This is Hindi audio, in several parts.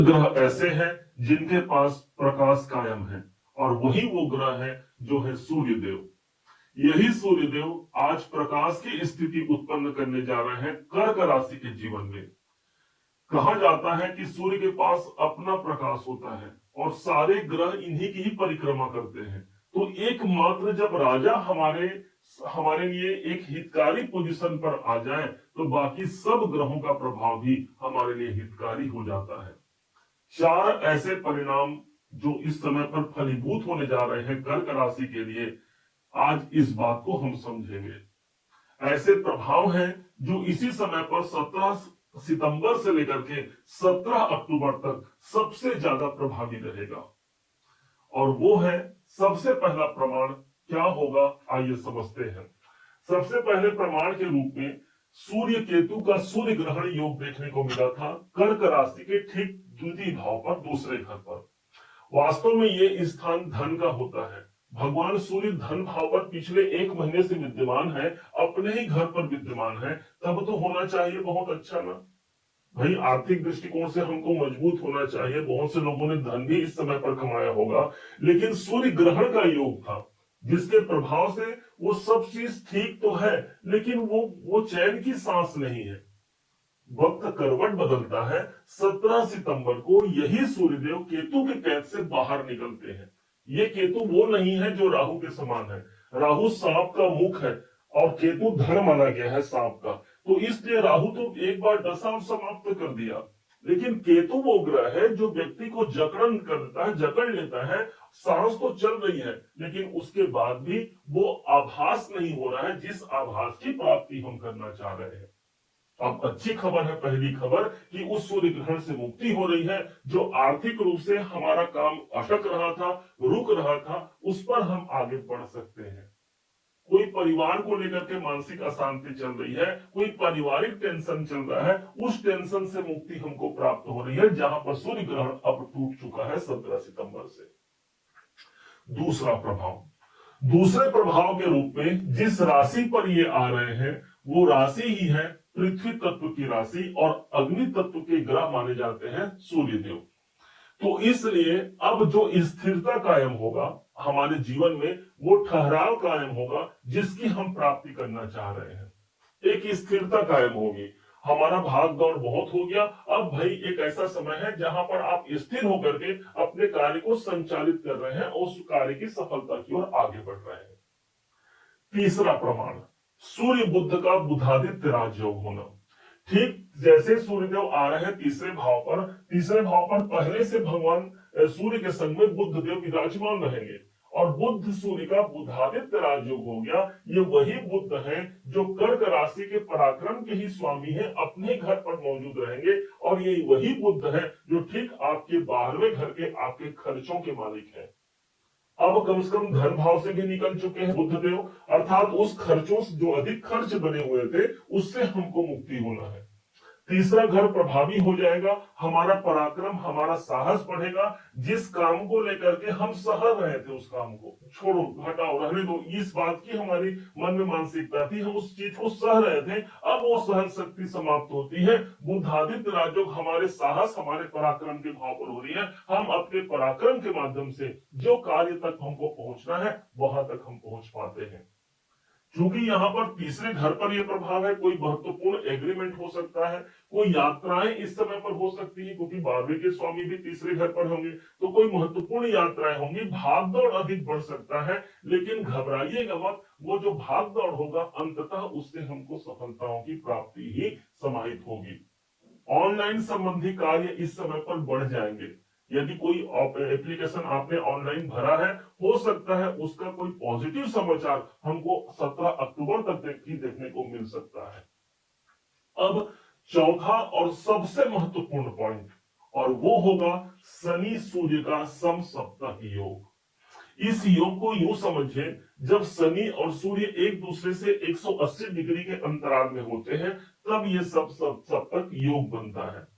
ग्रह ऐसे हैं जिनके पास प्रकाश कायम है और वही वो ग्रह है जो है सूर्य देव। यही सूर्य देव आज प्रकाश की स्थिति उत्पन्न करने जा रहे हैं कर्क राशि के जीवन में। कहा जाता है कि सूर्य के पास अपना प्रकाश होता है और सारे ग्रह इन्हीं की ही परिक्रमा करते हैं। तो एकमात्र जब राजा हमारे हमारे लिए एक हितकारी पोजीशन पर आ जाए तो बाकी सब ग्रहों का प्रभाव भी हमारे लिए हितकारी हो जाता है। चार ऐसे परिणाम जो इस समय पर फलीभूत होने जा रहे हैं कर्क राशि के लिए, आज इस बात को हम समझेंगे। ऐसे प्रभाव हैं जो इसी समय पर 17 सितंबर से लेकर के 17 अक्टूबर तक सबसे ज्यादा प्रभावी रहेगा। और वो है, सबसे पहला प्रमाण क्या होगा, आइए समझते हैं। सबसे पहले प्रमाण के रूप में सूर्य केतु का सूर्य ग्रहण योग देखने को मिला था कर्क राशि के ठीक द्वितीय भाव पर, दूसरे घर पर। वास्तव में ये स्थान धन का होता है। भगवान सूर्य धन भाव पर पिछले 1 महीने से विद्यमान है, अपने ही घर पर विद्यमान है, तब तो होना चाहिए बहुत अच्छा ना भाई। आर्थिक दृष्टिकोण से हमको मजबूत होना चाहिए। बहुत से लोगों ने धन भी इस समय पर कमाया होगा, लेकिन सूर्य ग्रहण का योग था जिसके प्रभाव से वो सब चीज ठीक तो है, लेकिन वो चैन की सांस नहीं है। वक्त करवट बदलता है। 17 सितंबर को यही सूर्यदेव केतु के कैद से बाहर निकलते हैं। ये केतु वो नहीं है जो राहु के समान है। राहु सांप का मुख है और केतु धड़ माना गया है सांप का। तो इसलिए राहु तो एक बार दशा और समाप्त कर दिया, लेकिन केतु वो ग्रह है जो व्यक्ति को जकड़न कर देता है, जकड़ लेता है। सांस तो चल रही है, लेकिन उसके बाद भी वो आभास नहीं हो रहा है जिस आभास की प्राप्ति हम करना चाह रहे हैं। अब अच्छी खबर है, पहली खबर, कि उस सूर्य ग्रहण से मुक्ति हो रही है। जो आर्थिक रूप से हमारा काम अटक रहा था, रुक रहा था, उस पर हम आगे बढ़ सकते हैं। कोई परिवार को लेकर के मानसिक अशांति चल रही है, कोई पारिवारिक टेंशन चल रहा है, उस टेंशन से मुक्ति हमको प्राप्त हो रही है, जहां पर सूर्य ग्रहण अब टूट चुका है 17 सितंबर से। दूसरा प्रभाव, दूसरे प्रभाव के रूप में जिस राशि पर ये आ रहे हैं वो राशि ही है पृथ्वी तत्व की राशि, और अग्नि तत्व के ग्रह माने जाते हैं सूर्यदेव। तो इसलिए अब जो स्थिरता कायम होगा हमारे जीवन में, वो ठहराव कायम होगा जिसकी हम प्राप्ति करना चाह रहे हैं। एक स्थिरता कायम होगी। हमारा भाग दौड़ बहुत हो गया, अब भाई एक ऐसा समय है जहां पर आप स्थिर होकर के अपने कार्य को संचालित कर रहे हैं और उस कार्य की सफलता की ओर आगे बढ़ रहे हैं। तीसरा प्रमाण, सूर्य बुध का बुधादित्य राजयोग होना। ठीक जैसे सूर्यदेव आ रहे हैं तीसरे भाव पर पहले से भगवान सूर्य के संग में बुध देव विराजमान रहेंगे और बुध सूर्य का बुधादित्य राजयोग हो गया। ये वही बुध है जो कर्क राशि के पराक्रम के ही स्वामी है, अपने घर पर मौजूद रहेंगे। और ये वही बुध है जो ठीक आपके 12वें घर के आपके खर्चों के मालिक है। अब कम से कम धन भाव से भी निकल चुके हैं बुध देव, अर्थात उस खर्चों से जो अधिक खर्च बने हुए थे उससे हमको मुक्ति होना है। तीसरा घर प्रभावी हो जाएगा, हमारा पराक्रम, हमारा साहस बढ़ेगा। जिस काम को लेकर के हम सह रहे थे उस काम को छोड़ो, हटाओ, रहने दो, इस बात की हमारी मन में मानसिकता थी, हम उस चीज को सह रहे थे, अब वो सहन शक्ति समाप्त होती है। बुधादित्य राजयोग हमारे साहस, हमारे पराक्रम के भाव पर हो रही है। हम अपने पराक्रम के माध्यम से जो कार्य तक हमको पहुंचना है वहां तक हम पहुंच पाते हैं। क्योंकि यहाँ पर तीसरे घर पर यह प्रभाव है, कोई महत्वपूर्ण एग्रीमेंट हो सकता है, कोई यात्राएं इस समय पर हो सकती है, क्योंकि 12वें के स्वामी भी तीसरे घर पर होंगे, तो कोई महत्वपूर्ण यात्राएं होंगी, भाग दौड़ अधिक बढ़ सकता है। लेकिन घबराइएगा मत, वो जो भाग दौड़ होगा अंततः उससे हमको सफलताओं की प्राप्ति ही समाहित होगी। ऑनलाइन संबंधी कार्य इस समय पर बढ़ जाएंगे। यदि कोई एप्लीकेशन आपने ऑनलाइन भरा है, हो सकता है उसका कोई पॉजिटिव समाचार हमको 17 अक्टूबर तक देखने को मिल सकता है। अब चौथा और सबसे महत्वपूर्ण पॉइंट, और वो होगा शनि सूर्य का समसप्तक योग। इस योग को यूं समझिए, जब शनि और सूर्य एक दूसरे से 180 डिग्री के अंतराल में होते हैं तब ये सप्तक योग बनता है।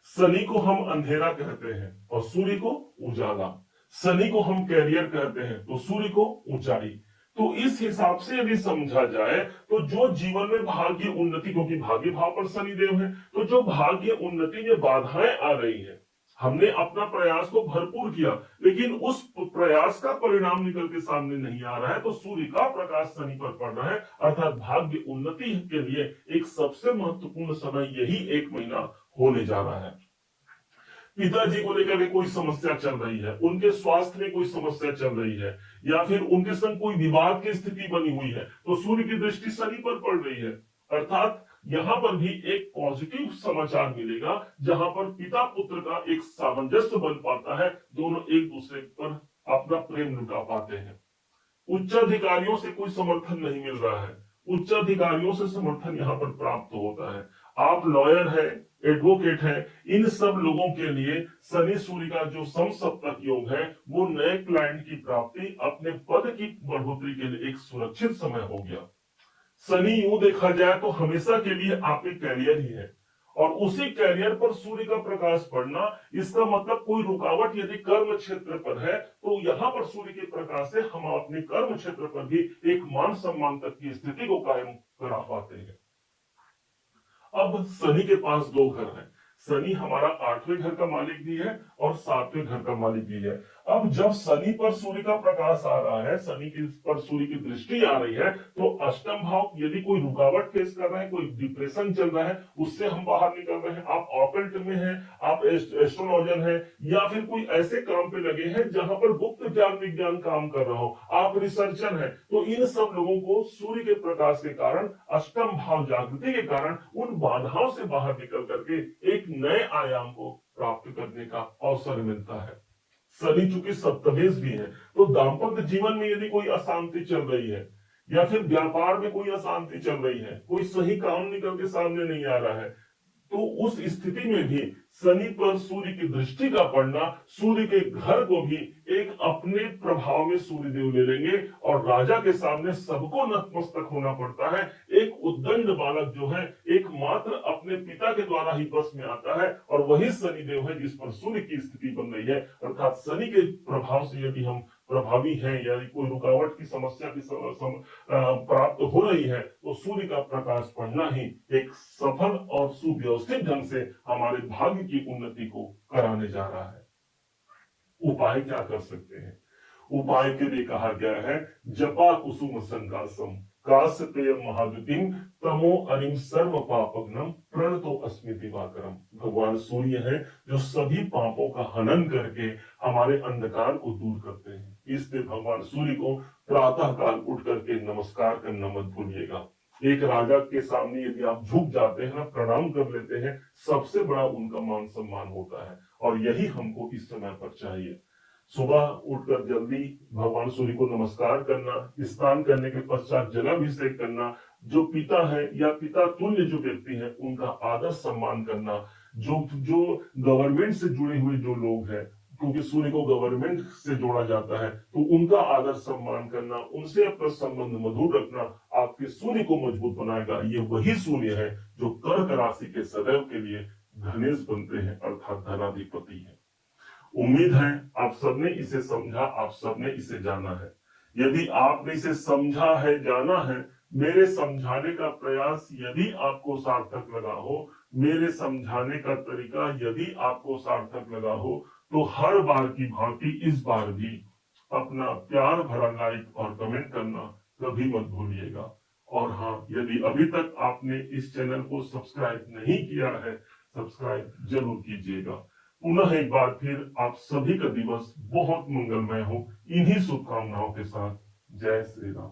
शनि को हम अंधेरा कहते हैं और सूर्य को उजाला। शनि को हम कैरियर कहते हैं तो सूर्य को ऊंचाई। तो इस हिसाब से यदि समझा जाए तो जो जीवन में भाग्य उन्नति, क्योंकि भाग्य भाव पर शनि देव है, तो जो भाग्य उन्नति में बाधाएं आ रही है, हमने अपना प्रयास को भरपूर किया, लेकिन उस प्रयास का परिणाम निकल के सामने नहीं आ रहा है, तो सूर्य का प्रकाश शनि पर पड़ रहा है। अर्थात भाग्य उन्नति के लिए एक सबसे महत्वपूर्ण समय यही 1 महीना होने जा रहा है। पिताजी को लेकर के कोई समस्या चल रही है, उनके स्वास्थ्य में कोई समस्या चल रही है, या फिर उनके संग कोई विवाद की स्थिति बनी हुई है, तो सूर्य की दृष्टि शनि पर पड़ रही है। अर्थात यहां पर भी एक पॉजिटिव समाचार मिलेगा, जहां पर पिता पुत्र का एक सामंजस्य बन पाता है, दोनों एक दूसरे पर अपना प्रेम लुटा पाते हैं। उच्च अधिकारियों से कोई समर्थन नहीं मिल रहा है, उच्च अधिकारियों से समर्थन यहाँ पर प्राप्त होता है। आप लॉयर है, एडवोकेट है, इन सब लोगों के लिए शनि सूर्य का जो समसप्तक योग है, वो नए क्लाइंट की प्राप्ति, अपने पद की बढ़ोतरी के लिए एक सुरक्षित समय हो गया। शनि यूं देखा जाए तो हमेशा के लिए आपके कैरियर ही है, और उसी कैरियर पर सूर्य का प्रकाश पड़ना, इसका मतलब कोई रुकावट यदि कर्म क्षेत्र पर है, तो यहाँ पर सूर्य के प्रकाश से हम अपने कर्म क्षेत्र पर भी एक मान सम्मान तक की स्थिति को कायम करा पाते हैं। अब शनि के पास 2 घर हैं। शनि हमारा 8वें घर का मालिक भी है और 7वें घर का मालिक भी है। अब जब शनि पर सूर्य का प्रकाश आ रहा है, शनि की पर सूर्य की दृष्टि आ रही है, तो अष्टम भाव यदि कोई रुकावट फेस कर रहे हैं, कोई डिप्रेशन चल रहा है, उससे हम बाहर निकल रहे हैं। आप ऑकल्ट में हैं, आप एस्ट्रोलॉजर हैं, या फिर कोई ऐसे काम पे लगे हैं जहां पर गुप्त ज्ञान विज्ञान काम कर रहा हो, आप रिसर्चर हैं, तो इन सब लोगों को सूर्य के प्रकाश के कारण, अष्टम भाव जागृति के कारण, उन बाधाओं से बाहर निकल करके एक नए आयाम को प्राप्त करने का अवसर मिलता है। शनि चूंकि सप्तमेश भी है, तो दाम्पत्य जीवन में यदि कोई अशांति चल रही है, या फिर व्यापार में कोई अशांति चल रही है, कोई सही काम निकल के सामने नहीं आ रहा है, तो उस स्थिति में भी शनि पर सूर्य की दृष्टि का पड़ना, सूर्य के घर को भी एक अपने प्रभाव में सूर्य देव ले लेंगे, और राजा के सामने सबको नतमस्तक होना पड़ता है। एक उद्दंड बालक जो है, एकमात्र अपने पिता के द्वारा ही बस में आता है, और वही शनि देव है जिस पर सूर्य की स्थिति बन रही है। अर्थात शनि के प्रभाव से यदि हम प्रभावी हैं, या कोई रुकावट की समस्या की प्राप्त हो रही है, तो सूर्य का प्रकाश पड़ना ही एक सफल और सुव्यवस्थित ढंग से हमारे भाग्य की उन्नति को कराने जा रहा है। उपाय क्या कर सकते हैं? उपाय के लिए कहा गया है, जपा कुसुम संकासम काश्यपेय महाद्युतिम तमो अरिम सर्व पापग्नम प्रणतो अस्मि दिवाकरम। भगवान सूर्य है जो सभी पापों का हनन करके हमारे अंधकार को दूर करते हैं। इसलिए भगवान सूर्य को प्रातः काल उठ करके नमस्कार करना मत भूलिएगा। एक राजा के सामने यदि आप झुक जाते हैं ना, प्रणाम कर लेते हैं, सबसे बड़ा उनका मान सम्मान होता है, और यही हमको इस समय पर चाहिए। सुबह उठकर जल्दी भगवान सूर्य को नमस्कार करना, स्नान करने के पश्चात जलाभिषेक करना, जो पिता है या पिता तुल्य जो व्यक्ति है उनका आदर सम्मान करना, जो गवर्नमेंट से जुड़े हुए जो लोग हैं, क्योंकि सूर्य को गवर्नमेंट से जोड़ा जाता है, तो उनका आदर सम्मान करना, उनसे अपना संबंध मधुर रखना आपके सूर्य को मजबूत बनाएगा। ये वही सूर्य है जो कर्क राशि के सदैव के लिए धनेश बनते हैं, अर्थात धनाधिपति है। उम्मीद है आप सबने इसे समझा, आप सबने इसे जाना है। यदि आपने इसे समझा है, जाना है, मेरे समझाने का प्रयास यदि आपको सार्थक लगा हो, मेरे समझाने का तरीका यदि आपको सार्थक लगा हो, तो हर बार की भांति इस बार भी अपना प्यार भरा लाइक और कमेंट करना कभी मत भूलिएगा। और हाँ, यदि अभी तक आपने इस चैनल को सब्सक्राइब नहीं किया है, सब्सक्राइब जरूर कीजिएगा। पुनः एक बार फिर आप सभी का दिवस बहुत मंगलमय हो, इन्हीं शुभकामनाओं के साथ। जय श्री राम।